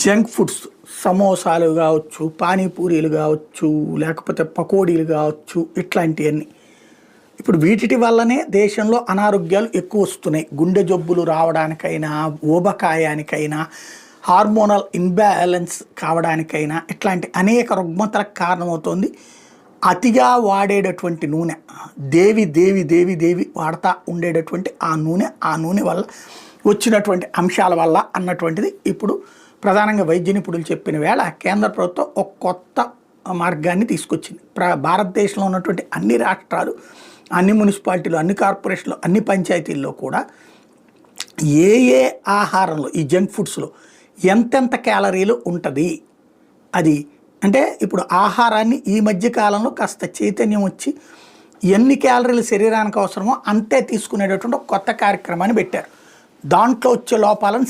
Junk foods సమోసాలు కావచ్చు, పానీపూరీలు కావచ్చు, లేకపోతే పకోడీలు కావచ్చు, ఇట్లాంటివన్నీ ఇప్పుడు వీటిటి వల్లనే దేశంలో అనారోగ్యాలు ఎక్కువ వస్తున్నాయి. గుండె జబ్బులు రావడానికైనా, ఊబకాయానికైనా, హార్మోనల్ ఇన్బ్యాలెన్స్ కావడానికైనా ఇట్లాంటి అనేక రుగ్మతలకు కారణమవుతుంది అతిగా వాడేటటువంటి నూనె. దేవి దేవి దేవి దేవి వాడతా ఉండేటటువంటి ఆ నూనె వల్ల వచ్చినటువంటి అంశాల వల్ల అన్నటువంటిది ఇప్పుడు ప్రధానంగా వైద్య నిపుణులు చెప్పిన వేళ కేంద్ర ప్రభుత్వం ఒక కొత్త మార్గాన్ని తీసుకొచ్చింది. భారతదేశంలో ఉన్నటువంటి అన్ని రాష్ట్రాలు, అన్ని మున్సిపాలిటీలు, అన్ని కార్పొరేషన్లు, అన్ని పంచాయతీల్లో కూడా ఏ ఏ ఆహారంలో ఈ జంక్ ఫుడ్స్లో ఎంతెంత క్యాలరీలు ఉంటుంది అది అంటే ఇప్పుడు ఆహారాన్ని ఈ మధ్య కాలంలో కాస్త చైతన్యం వచ్చి ఎన్ని క్యాలరీలు శరీరానికి అవసరమో అంతే తీసుకునేటటువంటి ఒక కొత్త కార్యక్రమాన్ని పెట్టారు. దాంట్లో వచ్చే లోపాలను